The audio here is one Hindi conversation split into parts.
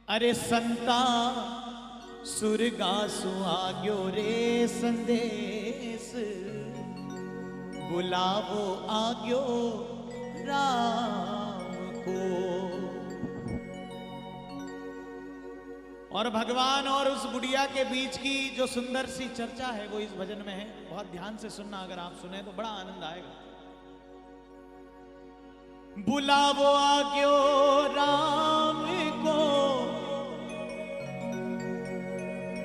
अरे संता सुरगासु आग्यो रे संदेश, बुलावो आग्यो राम को। और भगवान और उस बुढ़िया के बीच की जो सुंदर सी चर्चा है वो इस भजन में है। बहुत ध्यान से सुनना, अगर आप सुने तो बड़ा आनंद आएगा। बुलावो आग्यो राम को,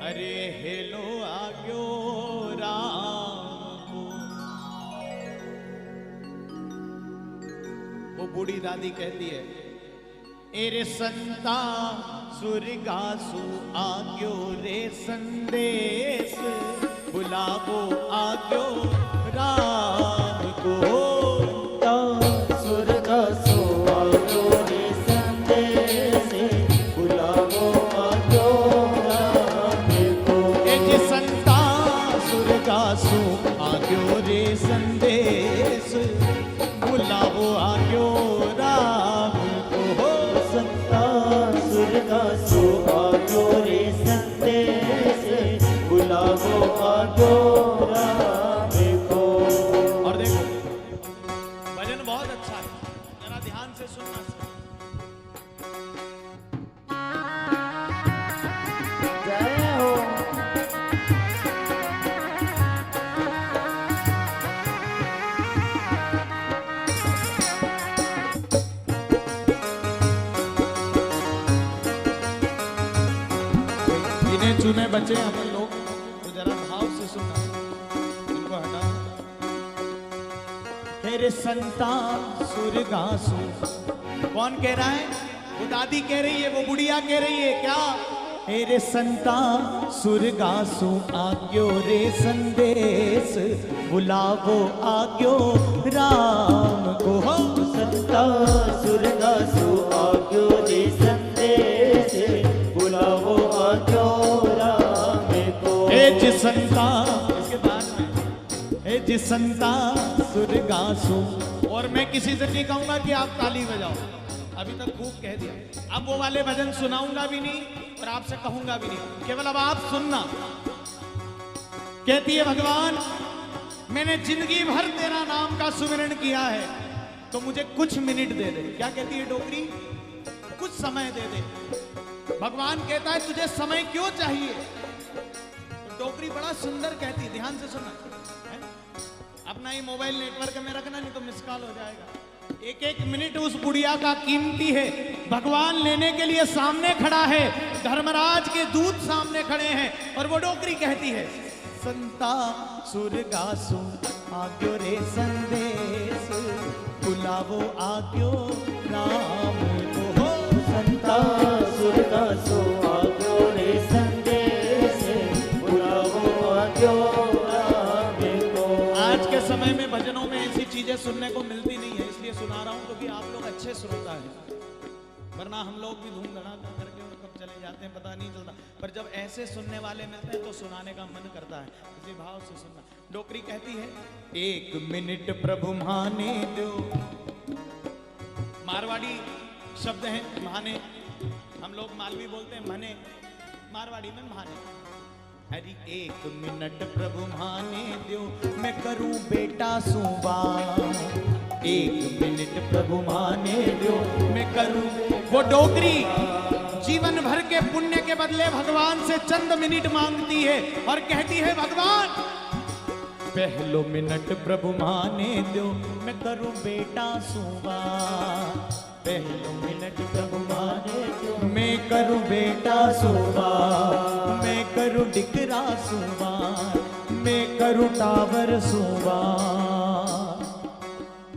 अरे हेलो आग्यो राम को। वो बूढ़ी दादी कहती है, एरे संता सुरगासु आग्यो रे संदेश, बुलावो आग्यो राम को। सुरगासु आग्यो रे संदेश, बुलावो आग्यो राम को। ए संता सुरगासु आग्यो रे संदेश, बुलावो आग्यो राम को। संता सुरगासु आग्यो रे संदेश, बुलावो आग्यो राम को। और देखो भजन बहुत अच्छा है, जरा ध्यान से सुनना। जय हो। इन्हें चुने बचे हम लोग, तो जरा भाव से सुनना, इनको हटा। हेरे संता सुरगासु, कौन कह रहा है? वो दादी कह रही है, वो बुढ़िया कह रही है। क्या? हेरे संता सुरगासु आग्यो रे संदेश, बुलावो आग्यो राम को। संता सुरगासु आग्यो रे संदेश, बुलावो आग्यो राम को। हे जी संता, इसके बाद में हे जी संता सुरगासु। और मैं किसी से नहीं कहूंगा कि आप ताली बजाओ, अभी तक खूब कह दिया। अब वो वाले भजन सुनाऊंगा भी नहीं और आपसे कहूंगा भी नहीं, केवल अब आप सुनना। कहती है भगवान, मैंने जिंदगी भर तेरा नाम का सुमिरन किया है, तो मुझे कुछ मिनट दे दे। क्या कहती है डोकरी? कुछ समय दे दे। भगवान कहता है तुझे समय क्यों चाहिए? तो डोकरी बड़ा सुंदर कहती है, ध्यान से सुनना है? अपना ही मोबाइल नेटवर्क में रखना, नहीं तो मिस कॉल हो जाएगा। एक एक मिनट उस बुढ़िया का कीमती है। भगवान लेने के लिए सामने खड़ा है, धर्मराज के दूत सामने खड़े हैं, और वो डोकरी कहती है, संता सुरगासु आग्यो रे संदेश, बुलावो आग्यो राम को। संता सुरगासु आग्यो रे संदेश, बुलावो आग्यो राम को। आज के समय में भजनों में ऐसी चीजें सुनने को मिलती नहीं है, इसलिए सुना रहा हूं, क्योंकि आप लोग अच्छे श्रोता हैं। वरना हम लोग भी धूम धड़ाका करके और कब चले जाते हैं पता नहीं चलता। पर जब ऐसे सुनने वाले मिलते हैं तो सुनाने का मन करता है, इसी भाव से सुनना। डोकरी कहती है, एक मिनट प्रभु माने दो। मारवाड़ी शब्द है माने, हम लोग मालवी बोलते हैं मने, मारवाड़ी में माने। अरे एक मिनट प्रभु माने दो, मैं करूं बेटा सुबा। एक मिनट प्रभु माने दो, मैं करूं। वो डोकरी जीवन भर के पुण्य के बदले भगवान से चंद मिनट मांगती है और कहती है, भगवान पहलो मिनट प्रभु माने दो, मैं करूं बेटा सुबा। पहलो मिनट प्रभु माने दो, मैं करूं बेटा सुबा। मैं करूं डिकरा सुबा, मैं करूं टावर सुबा।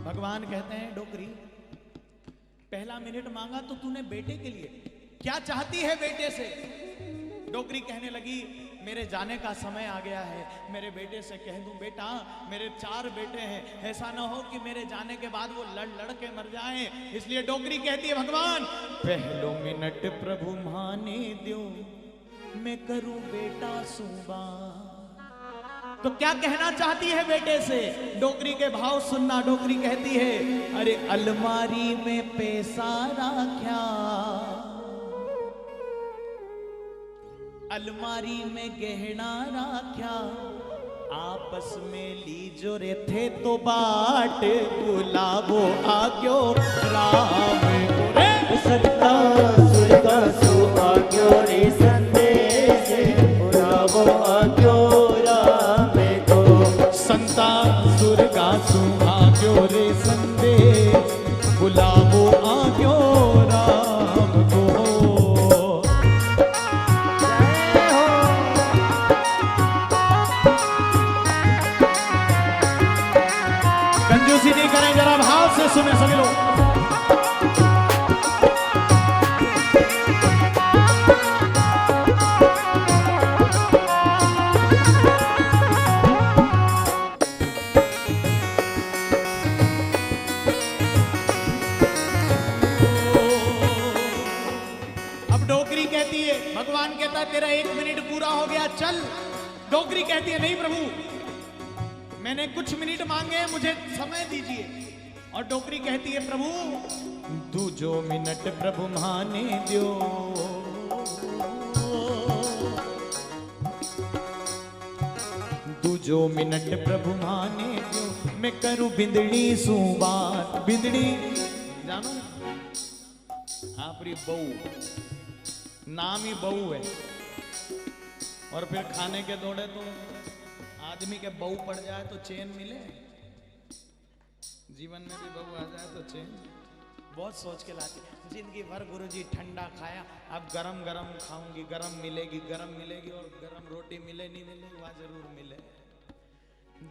भगवान कहते हैं, डोकरी पहला मिनट मांगा तो तूने बेटे के लिए, क्या चाहती है बेटे से? डोकरी कहने लगी, मेरे जाने का समय आ गया है, मेरे बेटे से कह दूं, बेटा मेरे 4 बेटे हैं, ऐसा ना हो कि मेरे जाने के बाद वो लड़ लड़ के मर जाएं। इसलिए डोकरी कहती है, भगवान पहलो मिनट प्रभु माने दो, मैं करूं बेटा सुबा। तो क्या कहना चाहती है बेटे से? डोकरी के भाव सुनना। डोकरी कहती है, अरे अलमारी में पैसा रखा, अलमारी में गहना राख्या, आपस में लीजो रे थे तो बाट, बुलावो आग्यो राम को। संता सुर का सो आग्यो रे संदेश, बुलावो आग्यो राम को। संता सुर का सो आग्यो रे संदेश, बुलावो आग्यो राम को। कंजूसी नहीं करें, जरा भाव से सुने सभी लोग। अब डोकरी कहती है, भगवान कहता है तेरा 1 मिनट पूरा हो गया, चल। डोकरी कहती है नहीं प्रभु, मैंने कुछ मिनट मांगे हैं, मुझे समय दीजिए। और डोकरी कहती है प्रभु तू जो मिनट प्रभु माने दो, तू जो मिनट प्रभु माने दो, मैं करूं बिंदड़ी सू बात। बिंदड़ी जानो आपरी बहू, नाम ही बहू है, और फिर खाने के दौड़े तो आदमी के बहू पड़ जाए तो चैन मिले, जीवन में भी बहू आ जाए तो चैन। बहुत सोच के लाती, जिंदगी भर गुरुजी ठंडा खाया, अब गरम गरम खाऊंगी, गरम मिलेगी, और गरम रोटी मिले नहीं मिले, वह जरूर मिले।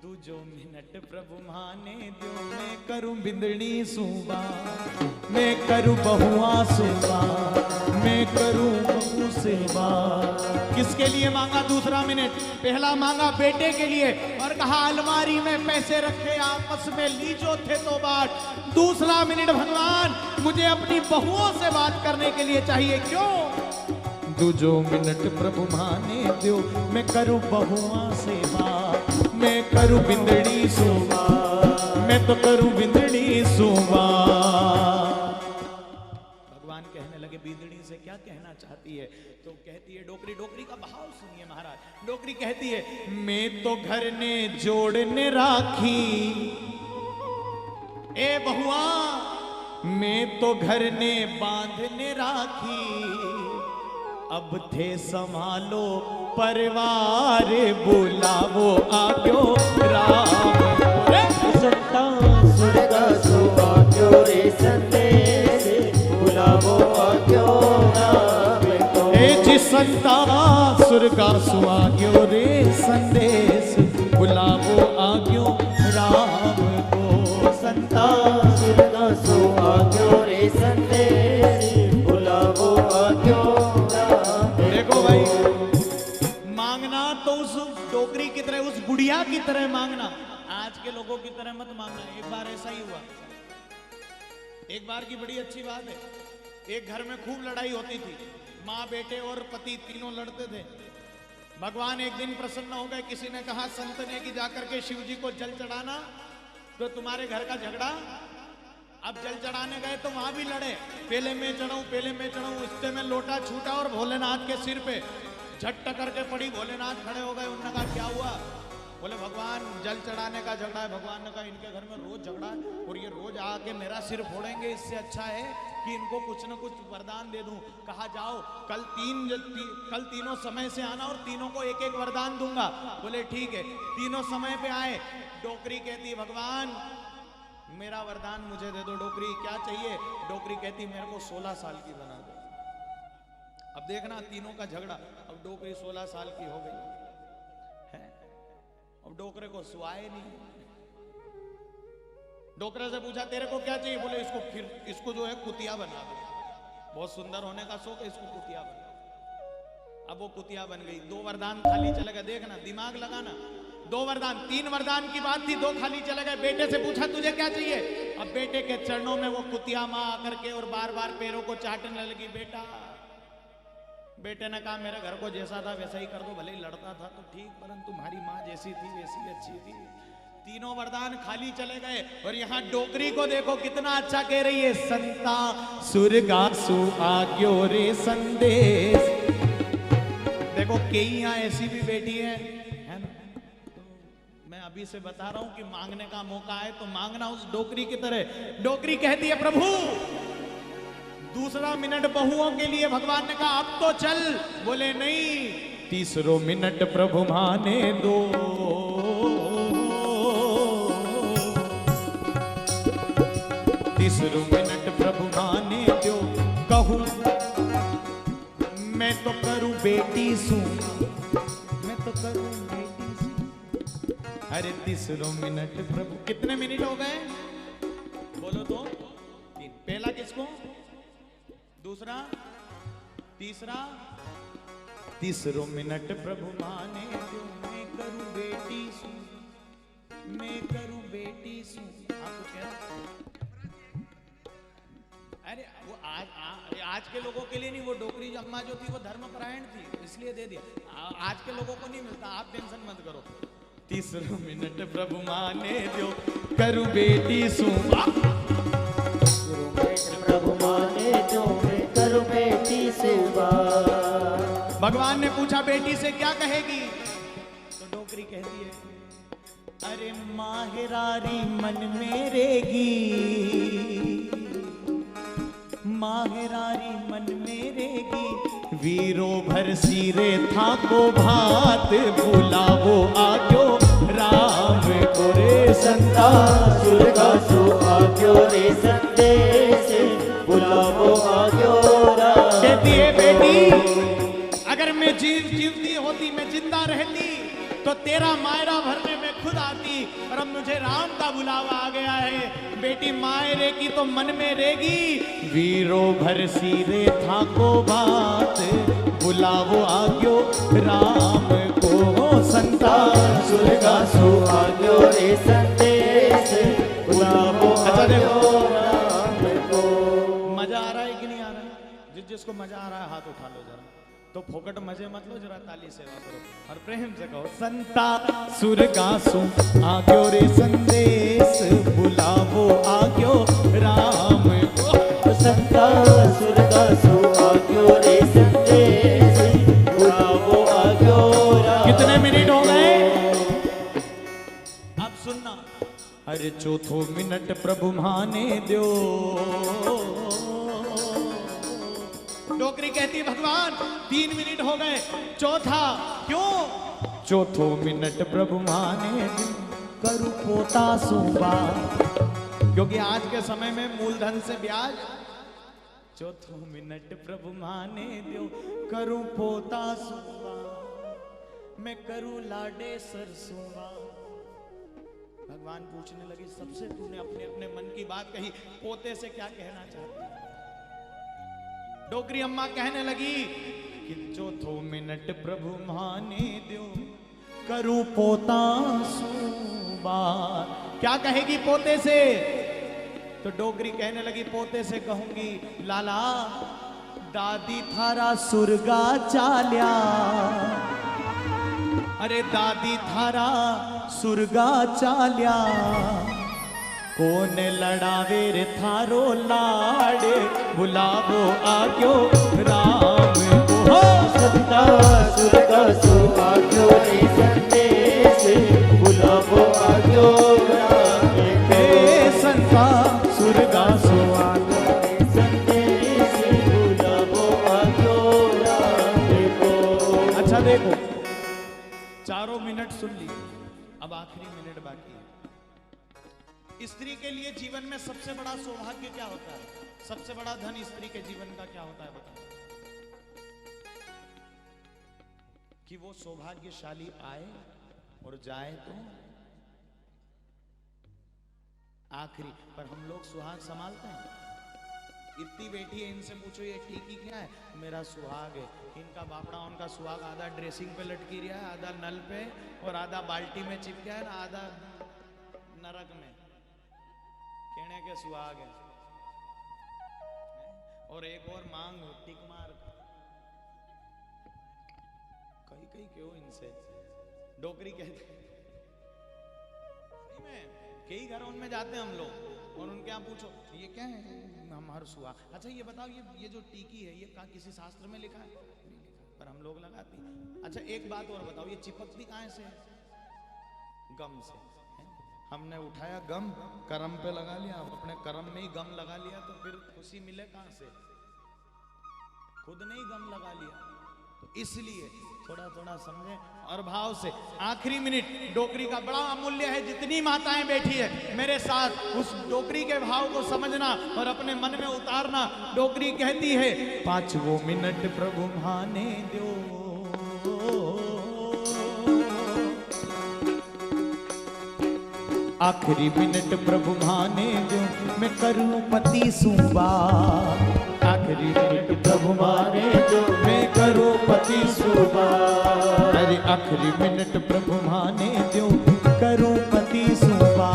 दू जो मिनट प्रभु माने दो, मैं करूं बिंदड़ी सुबा, मैं करूं बहुआ सुबा, मैं करूं बहू सेवा। किसके लिए मांगा दूसरा मिनट? पहला मांगा बेटे के लिए, और कहा अलमारी में पैसे रखे, आपस में लीजो थे तो बाट। दूसरा मिनट भगवान मुझे अपनी बहुओं से बात करने के लिए चाहिए, क्यों? दू जो मिनट प्रभु माने दो, मैं करूं बहुआ सेवा, मैं करूं बिंदड़ी सुबा, मैं तो करूं बिंदड़ी सुबा। भगवान कहने लगे बिंदड़ी से क्या कहना चाहती है? तो कहती है डोकरी, डोकरी का भाव सुनिए महाराज। डोकरी कहती है मैं तो घर ने जोड़ने राखी, ए बहुआ मैं तो घर ने बांधने राखी, अब थे संभालो परिवार, बुलावो आग्यो राम। संता सुर का सो आग्यो रे संदेश, बुलावो आग्यो राम को। जी संता सुर का सो आग्यो रे संदेश, बुलावो आग्यो राम को। संता सुर का सो आग्यो रे संदेश, बुलावो आग्यो। देखो भाई, मांगना तो उस डोकरी की तरह, उस बुढ़िया की तरह मांगना, आज के लोगों की तरह मत मांगना। एक बार ऐसा ही हुआ, एक बार की बड़ी अच्छी बात है, एक घर में खूब लड़ाई होती थी, माँ बेटे और पति तीनों लड़ते थे। भगवान एक दिन प्रसन्न हो गए, किसी ने कहा संत ने कि जाकर के शिव जी को जल चढ़ाना, तो तुम्हारे घर का झगड़ा। अब जल चढ़ाने गए तो वहां भी लड़े, पहले मैं चढ़ाऊं, पहले मैं चढ़ाऊं, इससे में लोटा छूटा और भोलेनाथ के सिर पे झट करके पड़ी। भोलेनाथ खड़े हो गए, उन्होंने कहा क्या हुआ? बोले भगवान जल चढ़ाने का झगड़ा है। भगवान ने कहा इनके घर में रोज झगड़ा है और ये रोज आके मेरा सिर फोड़ेंगे, इससे अच्छा है कि इनको कुछ न कुछ वरदान दे दूं। कहा जाओ कल तीनों समय से आना और तीनों को एक एक वरदान दूंगा। बोले ठीक है। तीनों समय पे आए। डोकरी कहती भगवान मेरा वरदान मुझे दे दो। डोकरी क्या चाहिए? डोकरी कहती मेरे को 16 साल की बना दो। अब देखना तीनों का झगड़ा। अब डोकरी 16 साल की हो गई है, अब डोकरे को सुआए नहीं। डोकरे से पूछा तेरे को क्या चाहिए? बोले इसको जो है कुतिया बना दो। बहुत सुंदर होने का शौक है, इसको कुतिया बना। अब वो कुतिया बन गई। 2 वरदान खाली चले गए। देखना दिमाग लगाना, 2 वरदान, 3 वरदान की बात थी, 2 खाली चले गए। बेटे से पूछा तुझे क्या चाहिए? अब बेटे के चरणों में वो कुतिया माँ आकर के और बार बार पैरों को चाटने लगी। बेटे ने कहा मेरे घर को जैसा था वैसा ही कर दो, भले ही लड़ता था तो ठीक, परंतु तुम्हारी माँ जैसी थी वैसी अच्छी थी। तीनों वरदान खाली चले गए। और यहाँ डोकरी को देखो कितना अच्छा कह रही है। संता सुरगासु आग्यो रे संदेश। देखो देखो कई यहाँ ऐसी भी बेटी है ना। तो मैं अभी से बता रहा हूं कि मांगने का मौका है तो मांगना उस डोकरी की तरह। डोकरी कहती है प्रभु दूसरा मिनट बहुओं के लिए। भगवान ने कहा अब तो चल। बोले नहीं, तीसरो मिनट प्रभु माने दो। तीसरो मिनट प्रभु माने दो। कहूं मैं तो करूं बेटी सू, मैं तो करूं बेटी सू। अरे तीसरो मिनट प्रभु। कितने मिनट हो गए बोलो तो? 3। पहला किसको? दूसरा, तीसरा। तीसरो मिनट प्रभु माने दो। मैं करूं बेटी सू, मैं करूं बेटी सू। आपको क्या? अरे वो आज के लोगों के लिए नहीं, वो डोकरी अम्मा जो थी वो धर्मपरायण थी इसलिए दे दिया। आज के लोगों को नहीं मिलता, आप टेंशन मत करो। तीसरो मिनट प्रभु माने दो, करूं बेटी सू। प्रभु माने दो, मैं करूं बेटी सेवा। भगवान ने पूछा बेटी से क्या कहेगी? तो डोकरी कहती है अरे माहिरारी मन में रहेगी, माहिरारी मन में रहेगी। वीरो भर सिरे था को भात, बुलावो आग्यो राम को रे संता। सुरगा सो आग्यो रे संदेश, बुलावो आग्यो राम। कहती है बेटी अगर मैं जीवती होती, मैं जिंदा रहती तो तेरा मायरा भरने में खुद आती, पर अब मुझे राम का बुलावा आ गया है। बेटी मायरे की तो मन में रहेगी। वीरो भर सिरे था को बात, बुलावो आग्यो राम को संता। सुरगा सो आग्यो रे संदेश, बुलावो आग्यो राम को। मजा आ रहा है कि नहीं आ रहा है? जिसको मजा आ रहा है हाथ उठा लो जरा। तो फोकट मजे मत लो, जरा ताली सेवा करो और प्रेम से कहो संता सुरगासु आग्यो रे संदेश, बुलावो आग्यो राम को। संता सुरगासु आग्यो रे संदेश, बुलावो आग्यो राम। कितने मिनट हो गए? अब सुनना। अरे चौथो मिनट प्रभु माने दो। डोकरी कहती भगवान 3 मिनट हो गए, चौथा क्यों? चौथो मिनट प्रभु माने दो, करू पोता सुबा। क्योंकि आज के समय में मूलधन से ब्याज। चौथो मिनट प्रभु माने दो, करू पोता सुबा, मैं करू लाडे सरसुआ। भगवान पूछने लगे सबसे तूने अपने अपने मन की बात कही, पोते से क्या कहना चाहती है? डोकरी अम्मा कहने लगी कि चौथो मिनट प्रभु माने दो, करूं पोता सुबा। क्या कहेगी पोते से? तो डोकरी कहने लगी पोते से कहूंगी लाला दादी थारा सुरगा चाल्या। अरे दादी थारा सुरगा चाल्या, कौन लड़ावे रे थारो लाड, बुलावो आग्यो राम को। संता सुरगासु आग्यो रे संदेश, बुलावो आग्यो राम को। संता सुरगासु आग्यो रे संदेश, बुलावो आग्यो राम को। अच्छा देखो, चारों मिनट सुन लिए, अब आखिरी मिनट बाकी है। स्त्री के लिए जीवन में सबसे बड़ा सौभाग्य क्या होता है? सबसे बड़ा धन स्त्री के जीवन का क्या होता है बताओ? कि वो सौभाग्यशाली आए और जाए तो आखिरी। पर हम लोग सुहाग संभालते हैं। इतनी बेटी है, इनसे पूछो ये टीकी क्या है? मेरा सुहाग है। इनका बापड़ा उनका सुहाग आधा ड्रेसिंग पे लटकी रहा है, आधा नल पे और आधा बाल्टी में चिपका है, आधा नरक में। कहने के सुहाग है। और एक और मांग टिक मार। कई क्यों इनसे डोकरी कहते हैं। कई घरों में जाते हैं हम लोग और उनके यहाँ पूछो ये क्या है? हमारा सुहाग। अच्छा ये बताओ ये जो टीकी है ये किसी शास्त्र में लिखा है? पर हम लोग लगाते हैं। अच्छा एक बात और बताओ, ये चिपकती कहाँ से है? गम से है? हमने उठाया गम, करम पे लगा लिया, अब अपने करम में ही गम लगा लिया, तो फिर खुशी मिले कहाँ से? खुद ने ही गम लगा लिया। तो इसलिए थोड़ा थोड़ा समझे और भाव से। आखिरी मिनट डोकरी का बड़ा अमूल्य है, जितनी माताएं बैठी है मेरे साथ उस डोकरी के भाव को समझना और अपने मन में उतारना। डोकरी कहती है, 5 मिनट प्रभु भाने दो, आखिरी मिनट प्रभु भाने दो, मैं करूं पति सुबा। आखिरी मिनट प्रभु भाने दो, मैं करूं पति सुबा। अरे आखिरी मिनट प्रभु भाने दो, करूं पति सुबा।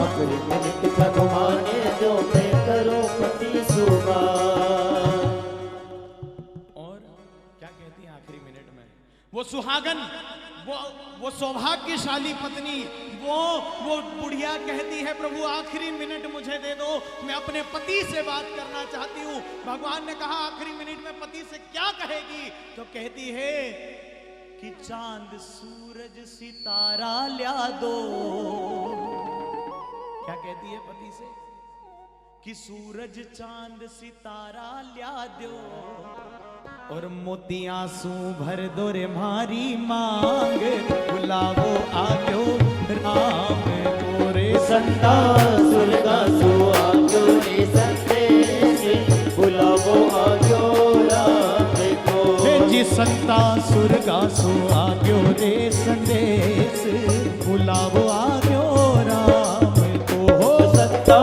आखिरी मिनट प्रभु भाने दो, मैं करूं पति सुबा। और क्या कहती है आखिरी मिनट में? वो सुहागन, वो सौभाग्यशाली पत्नी, वो बुढ़िया कहती है, प्रभु आखिरी मिनट मुझे दे दो, मैं अपने पति से बात करना चाहती हूँ। भगवान ने कहा आखिरी मिनट में पति से क्या कहेगी? तो कहती है कि चांद सूरज सितारा ला दो। क्या कहती है पति से? कि सूरज चांद सितारा ला दो और मोतियां सू भर दो रे मारी मांग। बुलावो आजो राम तोरे संता सुरगा सो आजो रे संदेश, बुलावो आजो राम को। जी संता सुरगा